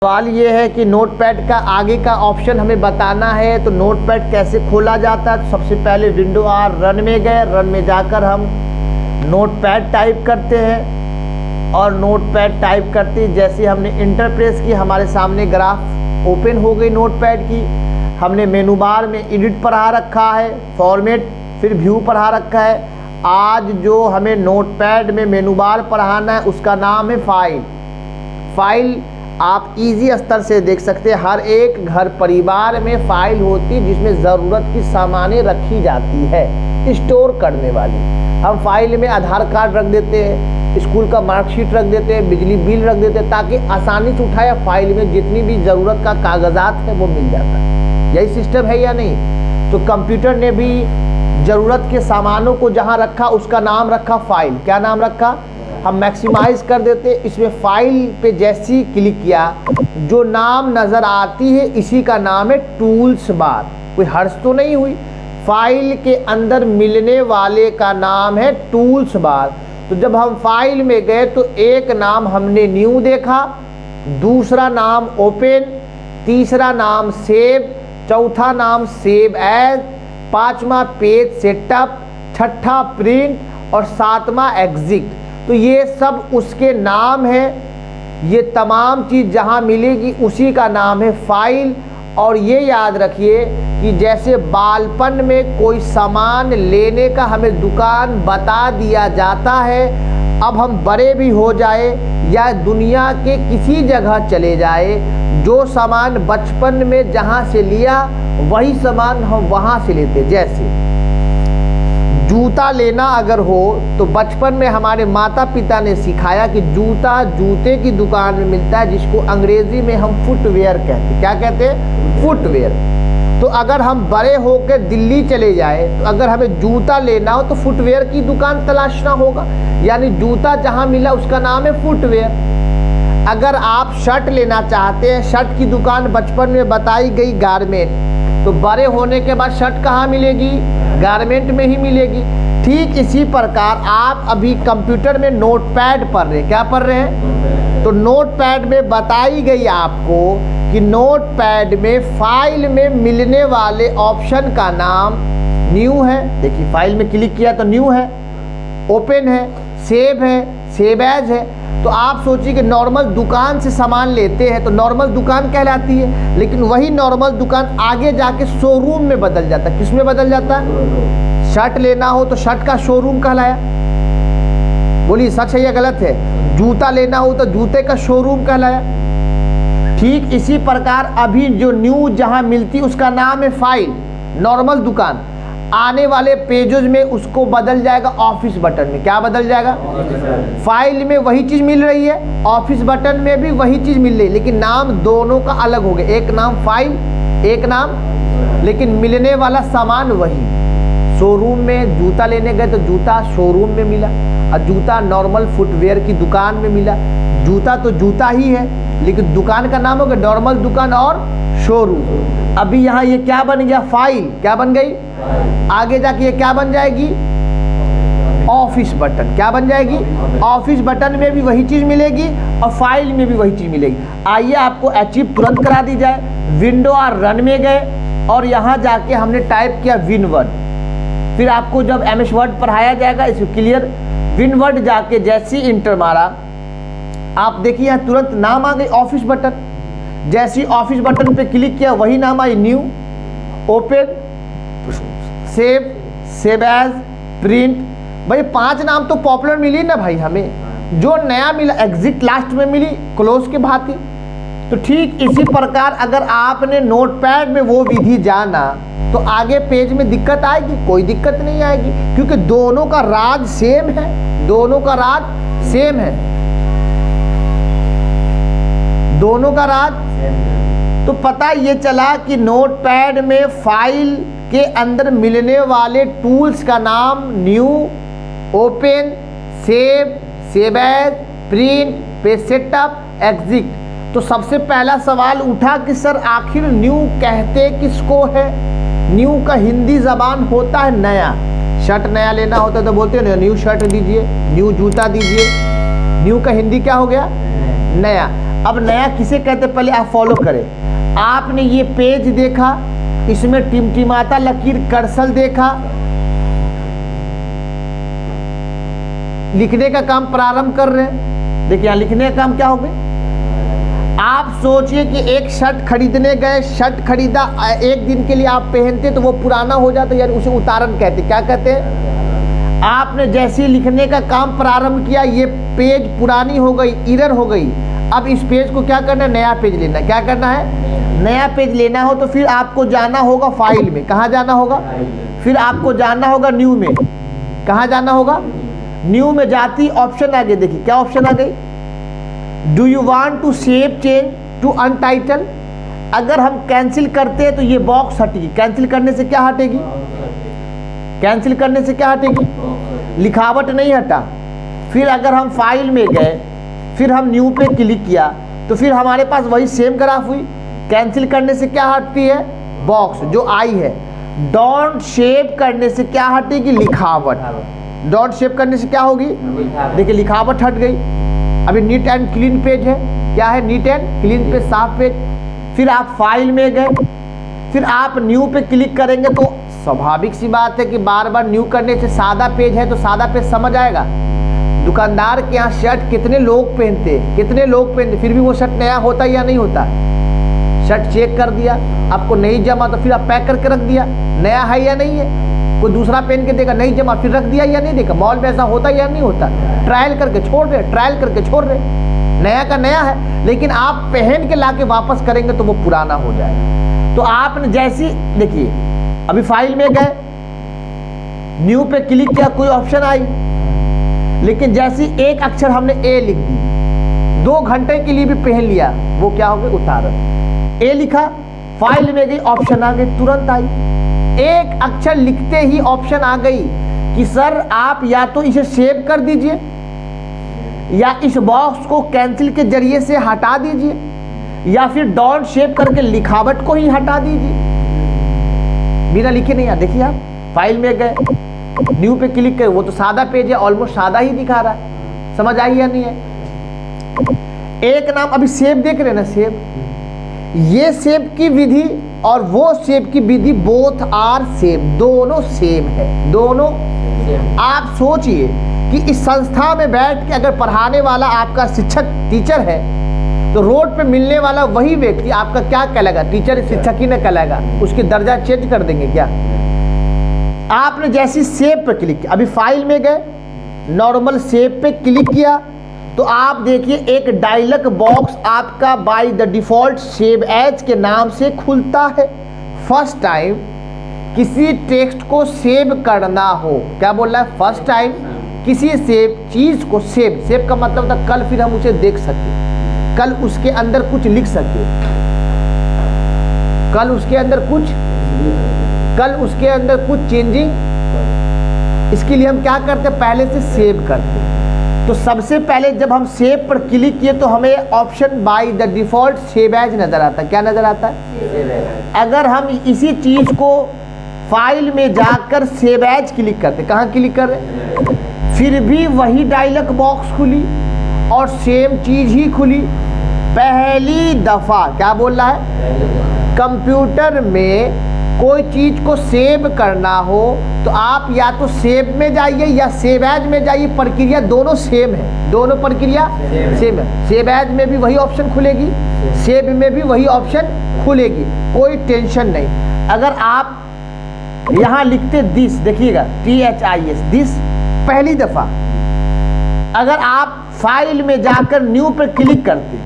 सवाल ये है कि नोटपैड का आगे का ऑप्शन हमें बताना है, तो नोटपैड कैसे खोला जाता है। तो सबसे पहले विंडो आर रन में गए, रन में जाकर हम नोटपैड टाइप करते हैं और नोटपैड टाइप करते ही जैसे हमने इंटर प्रेस की हमारे सामने ग्राफ ओपन हो गई नोटपैड की। हमने मेनू बार में एडिट पढ़ा रखा है, फॉर्मेट फिर व्यू पढ़ा रखा है। आज जो हमें नोटपैड में मेनू बार पढ़ाना है उसका नाम है फाइल। फाइल आप इजी स्तर से देख सकते हैं, हर एक घर परिवार में फाइल होती है जिसमें ज़रूरत की सामानें रखी जाती है स्टोर करने वाली। हम फाइल में आधार कार्ड रख देते हैं, स्कूल का मार्कशीट रख देते हैं, बिजली बिल रख देते हैं, ताकि आसानी से उठाया फाइल में जितनी भी ज़रूरत का कागजात है वो मिल जाता है। यही सिस्टम है या नहीं? तो कंप्यूटर ने भी ज़रूरत के सामानों को जहाँ रखा उसका नाम रखा फाइल। क्या नाम रखा? हम मैक्सिमाइज कर देते, इसमें फाइल पे जैसी क्लिक किया जो नाम नज़र आती है इसी का नाम है टूल्स बार। कोई हर्ष तो नहीं हुई, फाइल के अंदर मिलने वाले का नाम है टूल्स बार। तो जब हम फाइल में गए तो एक नाम हमने न्यू देखा, दूसरा नाम ओपन, तीसरा नाम सेव, चौथा नाम सेव एज, पांचवा पेज सेटअप, छठा प्रिंट और सातवां एग्जिट। तो ये सब उसके नाम है। ये तमाम चीज़ जहाँ मिलेगी उसी का नाम है फाइल। और ये याद रखिए कि जैसे बालपन में कोई सामान लेने का हमें दुकान बता दिया जाता है, अब हम बड़े भी हो जाए या दुनिया के किसी जगह चले जाए, जो सामान बचपन में जहाँ से लिया वही सामान हम वहाँ से लेते। जैसे जूता लेना अगर हो तो बचपन में हमारे माता पिता ने सिखाया कि जूता जूते की दुकान में मिलता है, जिसको अंग्रेजी में हम फुटवेयर कहते। क्या कहते हैं? फुटवेयर। तो अगर हम बड़े होकर दिल्ली चले जाए तो अगर हमें जूता लेना हो तो फुटवेयर की दुकान तलाशना होगा, यानी जूता जहाँ मिला उसका नाम है फुटवेयर। अगर आप शर्ट लेना चाहते हैं, शर्ट की दुकान बचपन में बताई गई गारमेंट, तो बड़े होने के बाद शर्ट कहाँ मिलेगी? गारमेंट में ही मिलेगी। ठीक इसी प्रकार आप अभी कंप्यूटर में नोटपैड पढ़ रहे हैं। क्या पढ़ रहे हैं? तो नोटपैड में बताई गई आपको कि नोटपैड में फाइल में मिलने वाले ऑप्शन का नाम न्यू है। देखिए फाइल में क्लिक किया तो न्यू है, ओपन है, सेव है, सेव एज है। तो आप सोचिए कि नॉर्मल दुकान से सामान लेते हैं तो नॉर्मल दुकान कहलाती है, लेकिन वही नॉर्मल दुकान आगे जाके शोरूम में बदल जाता है। किस में बदल जाता है? शर्ट लेना हो तो शर्ट का शोरूम कहलाया। बोलिए सच है या गलत है? जूता लेना हो तो जूते का शोरूम कहलाया। ठीक इसी प्रकार अभी जो न्यू जहां मिलती उसका नाम है फाइल, नॉर्मल दुकान। आने वाले पेजेस में उसको बदल जाएगा ऑफिस बटन में। क्या बदल जाएगा? फाइल में वही चीज़ मिल रही है, ऑफिस बटन में भी वही चीज़ मिल रही है, लेकिन नाम दोनों का अलग हो गया। एक नाम फाइल, एक नाम, लेकिन मिलने वाला सामान वही। शोरूम में जूता लेने गए तो जूता शोरूम में मिला और जूता नॉर्मल फुटवेयर की दुकान में मिला। जूता तो जूता ही है, लेकिन दुकान का नाम हो गया नॉर्मल दुकान और शोरूम। अभी यहाँ ये क्या बन गया? फाइल। क्या बन गई? आगे जाके ये क्या बन जाएगी? Office button. क्या बन जाएगी? ऑफिस बटन में भी वही चीज़ मिलेगी और फाइल में भी वही चीज़ मिलेगी। आइए आपको अचीव तुरंत करा दी जाए। विंडो और रन में गए और यहाँ जाके हमने टाइप किया विनवर्ड। फिर आपको जब एमएस वर्ड पढ़ाया जाएगा इसको क्लियर विनवर्ड जाके जैसी इंटर मारा, आप देखिए यहाँ तुरंत नाम आ गई ऑफिस बटन। जैसी ऑफिस बटन पे क्लिक किया वही नाम आई new, open, save, save as, print. भाई 5 नाम तो पॉपुलर मिली ना भाई हमें। जो नया मिला एग्जिट लास्ट में मिली क्लोज के भांति। तो ठीक इसी प्रकार अगर आपने नोटपैड में वो विधि जाना तो आगे पेज में दिक्कत आएगी? कोई दिक्कत नहीं आएगी, क्योंकि दोनों का राज सेम है। दोनों का राज सेम है, दोनों का राज। तो पता ये चला कि नोटपैड में फाइल के अंदर मिलने वाले टूल्स का नाम new, open, save, save as, print, page setup, exit. तो सबसे पहला सवाल उठा कि सर आखिर न्यू कहते किसको है? न्यू का हिंदी जबान होता है नया। शर्ट नया लेना होता है तो बोलते हैं न्यू शर्ट दीजिए, न्यू जूता दीजिए। न्यू का हिंदी क्या हो गया? नया। अब नया किसे कहते पहले आप फॉलो करें। आपने ये पेज देखा, इसमें टिमटिमाता लकीर कर्सर देखा, लिखने का काम प्रारंभ कर रहे हैं। देखिए यहाँ लिखने का काम क्या हो गया। आप सोचिए कि एक शर्ट खरीदने गए, शर्ट खरीदा, एक दिन के लिए आप पहनते तो वो पुराना हो जाता, यानी उसे उतारण कहते। क्या कहते हैं? आपने जैसे ही लिखने का काम प्रारंभ किया, ये पेज पुरानी हो गई, इरर हो गई। अब इस पेज को क्या करना है? नया पेज लेना। क्या करना है? नया पेज लेना हो तो फिर आपको जाना होगा फाइल में। कहाँ जाना होगा? फिर आपको जाना होगा न्यू में। कहाँ जाना होगा? न्यू में जाती ऑप्शन आ गई। देखिए क्या ऑप्शन आ गई, do you want to save change to untitled. अगर हम कैंसिल करते हैं तो ये बॉक्स हटेगी। कैंसिल करने से क्या हटेगी? कैंसिल करने से क्या हटेगी? लिखावट नहीं हटा। फिर अगर हम फाइल में गए, फिर हम न्यू पे क्लिक किया तो फिर हमारे पास वही सेम ग्राफ हुई। कैंसिल करने से क्या हटती है? बॉक्स जो आई है। डोंट सेव करने से क्या हटेगी? लिखावट। डॉट शेप करने से क्या होगी? देखिए लिखावट हट गई। अभी नीट एंड क्लीन पेज है। क्या है? नीट एंड क्लीन पेज, साफ पेज। फिर आप फाइल में गए, फिर आप न्यू पे क्लिक करेंगे तो स्वाभाविक सी बात है कि बार बार न्यू करने से सादा पेज है तो सादा पेज समझ आएगा। दुकानदार के यहाँ शर्ट कितने लोग पहनते, कितने लोग पहनते, फिर भी वो शर्ट नया होता या नहीं होता? शर्ट चेक कर दिया, आपको नहीं जमा तो फिर आप पैक करके रख दिया, नया है या नहीं है। कोई दूसरा पहन के देगा, नहीं जमा, फिर रख दिया या नहीं देखा। मॉल में ऐसा होता या नहीं होता? ट्रायल करके छोड़ रहे, ट्रायल करके छोड़ रहे। नया का नया है, लेकिन आप पहन के लाके वापस करेंगे तो वो पुराना हो जाएगा। तो आपने जैसी, देखिए अभी फाइल में गए, न्यू पे क्लिक किया, कोई ऑप्शन आई, लेकिन जैसी एक अक्षर हमने ए लिख दी, 2 घंटे के लिए भी पहन लिया, वो क्या हो गया? उतारण। ए लिखा, फाइल में गई, ऑप्शन आ गई, तुरंत आई। एक अक्षर लिखते ही ऑप्शन आ गई कि सर आप या तो इसे सेव कर दीजिए या इस बॉक्स को कैंसिल के जरिए से हटा दीजिए या फिर डॉट शेप करके लिखावट को ही हटा दीजिए। बिना लिखे नहीं। देखिए आप फाइल में गए, न्यू पे क्लिक करें, वो तो सादा पेज है, ऑलमोस्ट सादा ही दिखा रहा है। समझ आई या नहीं है? एक नाम अभी सेव देख रहे हैं ना, सेव। ये सेव की विधि और वो सेव की विधि बोथ आर सेम, दोनों सेम है, दोनों। आप सोचिए कि इस संस्था में बैठ के अगर पढ़ाने वाला आपका शिक्षक टीचर है तो रोड पे मिलने वाला वही व्यक्ति आपका क्या कहलाएगा? टीचर, शिक्षक ही न कहलाएगा। उसकी दर्जा चेंज कर देंगे क्या? आपने जैसी सेव पे क्लिक किया, अभी फाइल में गए, नॉर्मल सेव पे क्लिक किया तो आप देखिए एक डायलॉग बॉक्स आपका by the default save as के नाम से खुलता है। फर्स्ट टाइम किसी टेक्स्ट को सेव करना हो, क्या बोल रहा है? फर्स्ट टाइम किसी सेव चीज को सेव का मतलब था कल फिर हम उसे देख सके, कल उसके अंदर कुछ लिख सके, कल उसके अंदर कुछ चेंजिंग। इसके लिए हम क्या करते हैं? पहले से सेव करते हैं। तो सबसे पहले जब हम सेव पर क्लिक किए तो हमें option by the default save as नजर आता है। क्या नजर आता है? अगर हम इसी चीज को फाइल में जाकर सेव एज क्लिक करते, कहाँ क्लिक कर रहे, फिर भी वही डायलॉग बॉक्स खुली और सेम चीज ही खुली। पहली दफा क्या बोल रहा है? कंप्यूटर में कोई चीज को सेव करना हो तो आप या तो सेव में जाइए या सेव एज में जाइए, प्रक्रिया दोनों सेम है, दोनों प्रक्रिया सेम है। सेव एज में भी वही ऑप्शन खुलेगी, सेव में भी वही ऑप्शन खुलेगी, कोई टेंशन नहीं। अगर आप यहाँ लिखते दिस, देखिएगा THIS, दिस पहली दफा, अगर आप फाइल में जाकर न्यू पे क्लिक करते,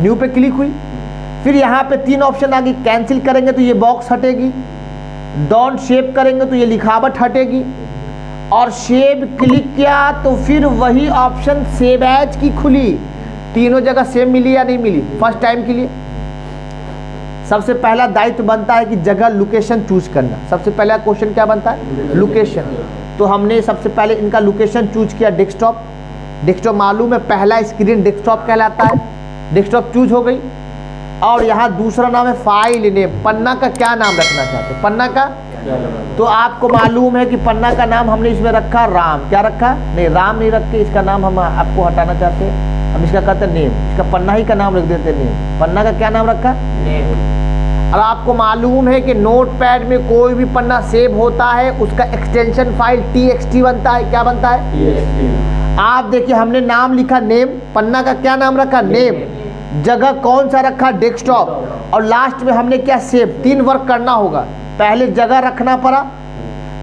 न्यू पे क्लिक हुई, फिर यहाँ पे 3 ऑप्शन आ गई। कैंसिल करेंगे तो ये बॉक्स हटेगी, डॉट शेप करेंगे तो ये लिखावट हटेगी, और शेप क्लिक किया तो फिर वही ऑप्शन सेव एज की खुली। तीनों जगह सेम मिली या नहीं मिली? फर्स्ट टाइम के लिए सबसे पहला दायित्व बनता है कि जगह लोकेशन चूज करना। सबसे पहला क्वेश्चन क्या बनता है? लोकेशन। तो हमने सबसे पहले इनका लोकेशन चूज किया डेस्कटॉप। डेस्कटॉप मालूम है पहला स्क्रीन डेस्कटॉप कहलाता है। डेस्कटॉप चूज हो गई। और यहाँ दूसरा नाम है फाइल नेम। पन्ना का क्या नाम रखना चाहते हैं? पन्ना का, तो आपको मालूम है कि पन्ना का नाम हमने इसमें रखा राम। क्या रखा? नहीं, राम नहीं रख के इसका नाम हम आपको हटाना चाहते हैं हम इसका कहते हैं नेम, इसका पन्ना ही का नाम रख देते हैं नेम। पन्ना का क्या नाम रखा? नेम। अब आपको मालूम है कि नोटपैड में कोई भी पन्ना सेव होता है उसका एक्सटेंशन फाइल txt बनता है। क्या बनता है? txt। आप देखिए हमने नाम लिखा नेम, पन्ना का क्या नाम रखा? नेम। जगह कौन सा रखा? डेस्कटॉप। और लास्ट में हमने क्या? सेव। 3 वर्क करना होगा। पहले जगह रखना पड़ा,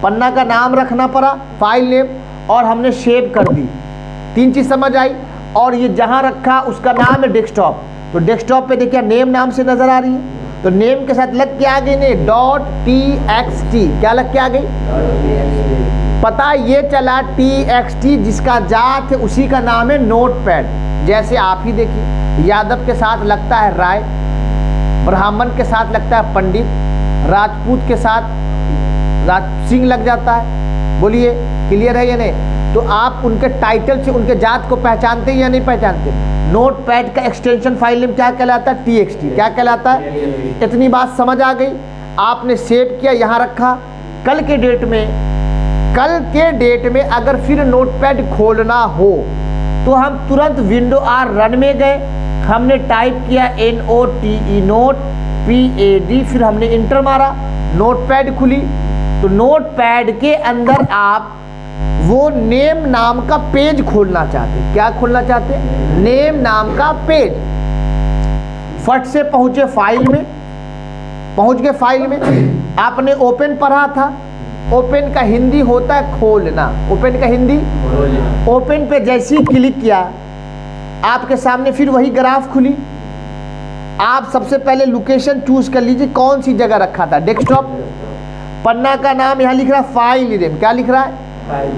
पन्ना का नाम रखना पड़ा, फाइल नेम, और हमने सेव कर दी। 3 चीज समझ आई। और ये जहां रखा उसका नाम है डेस्कटॉप। तो डेस्कटॉप पे देखिए नेम नाम से नजर आ रही है, तो नेम के साथ लग के आ गई ने .txt। क्या लग के आ गई? पता ये चला txt जिसका जात है उसी का नाम है नोटपैड। जैसे आप ही देखिए यादव के साथ लगता है राय, ब्राह्मण के साथ लगता है पंडित, राजपूत के साथ राज सिंह लग जाता है। बोलिए क्लियर है या नहीं? तो आप उनके टाइटल से उनके जात को पहचानते हैं या नहीं पहचानते? नोटपैड का एक्सटेंशन फाइल नेम क्या कहलाता है? txt। क्या कहलाता है? इतनी बात समझ आ गई। आपने सेव किया, यहाँ रखा। कल के डेट में अगर फिर नोटपैड खोलना हो तो हम तुरंत विंडो आर रन में गए, हमने टाइप किया NOTE नोटपैड, फिर हमने इंटर मारा, नोटपैड खुली। तो नोटपैड के अंदर आप वो नेम नाम का पेज खोलना चाहते। क्या खोलना चाहते? नेम नाम का पेज। फट से पहुंचे फाइल में, पहुंच गए फाइल में। आपने ओपन पढ़ा था, ओपन का हिंदी होता है खोलना। ओपन का हिंदी, ओपन पे जैसे ही क्लिक किया आपके सामने फिर वही ग्राफ खुली। आप सबसे पहले लोकेशन चूज कर लीजिए, कौन सी जगह रखा था? डेस्कटॉप। पन्ना का नाम यहाँ लिख रहा है फाइल नेम। क्या लिख रहा है?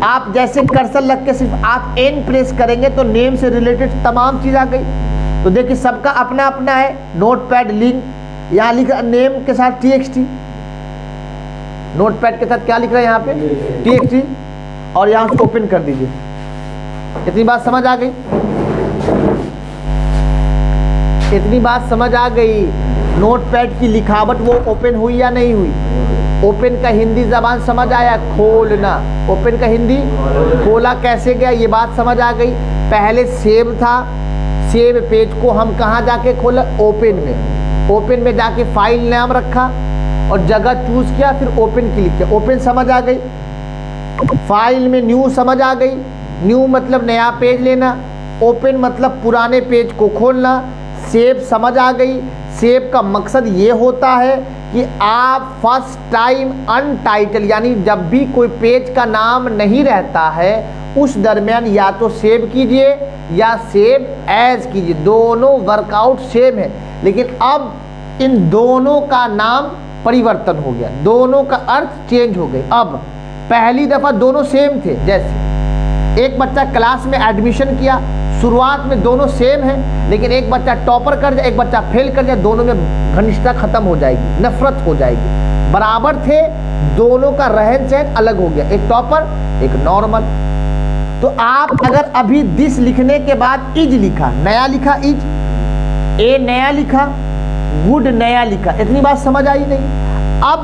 आप जैसे कर्सर लग के सिर्फ आप N प्रेस करेंगे तो नेम से रिलेटेड तमाम चीज आ गई। तो देखिए सबका अपना अपना है। नोटपैड लिंक, यहाँ लिख रहा नेम के साथ txt, नोटपैड के साथ क्या लिख रहा है यहाँ पे? txt। और यहाँ से ओपन कर दीजिए। इतनी बात समझ आ गई? इतनी बात समझ आ गई। नोटपैड की लिखावट वो ओपन हुई या नहीं हुई? ओपन का हिंदी जबान समझ आया? खोलना। ओपन का हिंदी खोला कैसे गया ये बात समझ आ गई। पहले सेव था, सेव पेज को हम कहाँ जाके खोला? ओपन में। ओपन में जाके फाइल नाम रखा और जगह चूज किया, फिर ओपन क्लिक किया। ओपन समझ आ गई। फाइल में न्यू समझ आ गई। न्यू मतलब नया पेज लेना, ओपन मतलब पुराने पेज को खोलना। सेव समझ आ गई। सेव का मकसद ये होता है कि आप फर्स्ट टाइम अनटाइटल, यानी जब भी कोई पेज का नाम नहीं रहता है उस दरमियान या तो सेव कीजिए या सेव एज कीजिए। दोनों वर्कआउट सेम है, लेकिन अब इन दोनों का नाम परिवर्तन हो गया, दोनों का अर्थ चेंज हो गए। अब पहली दफा दोनों सेम थे। जैसे एक बच्चा क्लास में एडमिशन किया, शुरुआत में दोनों सेम है, लेकिन एक बच्चा टॉपर कर जाए, एक बच्चा फेल कर जाए, दोनों में घनिष्ठता खत्म हो जाएगी, नफरत हो जाएगी। बराबर थे, दोनों का रहन सहन अलग हो गया, एक टॉपर एक नॉर्मल। तो आप अगर अभी दिस लिखने के बाद इज लिखा, नया लिखा इज, ए नया लिखा, गुड नया लिखा, इतनी बात समझ आई नहीं? अब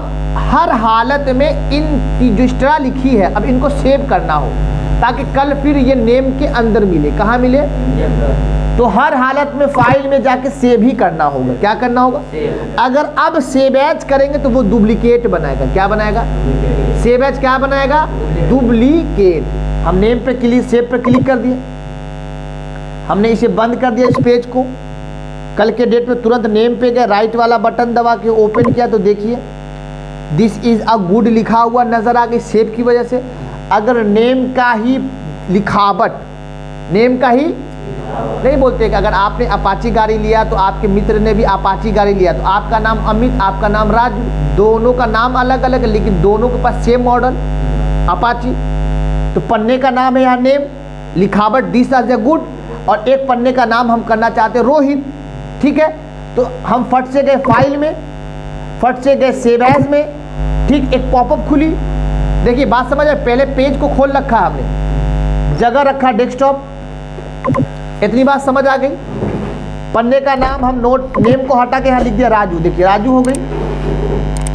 हर हालत में इन जो एक्स्ट्रा लिखी है अब इनको सेव करना हो ताकि कल फिर ये नेम के अंदर मिले। कहाँ मिले? तो हर हालत में फाइल में जाके सेव ही करना होगा। क्या करना होगा? अगर अब सेव एज करेंगे तो वो डुप्लीकेट बनाएगा। क्या बनाएगा? सेव एज क्या बनाएगा? डुप्लीकेट। हम नेम पे क्लिक, सेव पे क्लिक कर दिए, हमने इसे बंद कर दिया इस पेज को। कल के डेट में तुरंत नेम पे गए, राइट वाला बटन दबा के ओपन किया तो देखिए दिस इज अ गुड लिखा हुआ नजर आ गई सेव की वजह से। अगर नेम का ही लिखावट, नेम का ही नहीं बोलते कि अगर आपने अपाची गाड़ी लिया तो आपके मित्र ने भी अपाची गाड़ी लिया तो आपका नाम अमित, आपका नाम राजू, दोनों का नाम अलग अलग है लेकिन दोनों के पास सेम मॉडल अपाची। तो पन्ने का नाम है यहाँ नेम, लिखावट दिस इज अ गुड, और एक पन्ने का नाम हम करना चाहते हैं रोहित। ठीक है, तो हम फट से गए फाइल में, फट से गए सेव एज में। ठीक, एक पॉपअप खुली। देखिए बात समझ आए, पहले पेज को खोल रखा है हमने, जगह रखा डेस्कटॉप, इतनी बात समझ आ गई। पन्ने का नाम हम नोट नेम को हटा के यहाँ लिख दिया राजू। देखिए राजू हो गई,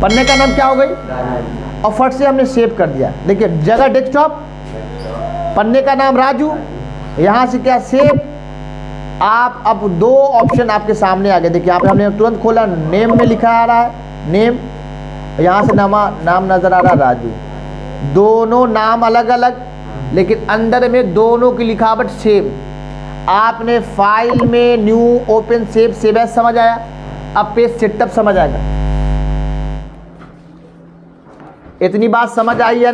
पन्ने का नाम क्या हो गई, और फट से हमने सेव कर दिया। देखिए जगह डेस्कटॉप, पन्ने का नाम राजू, यहाँ से क्या सेव, आप अब दो ऑप्शन आपके सामने आ गए। देखिए यहाँ पे हमने तुरंत खोला, नेम में लिखा आ रहा है नेम, यहाँ से नाम नज़र आ रहा है राजू। दोनों नाम अलग अलग, लेकिन अंदर में दोनों की लिखावट सेम। आपने फाइल में न्यू ओपन सेव एज समझ आया, अब पेज सेटअप समझ आएगा। इतनी बात समझ आई है।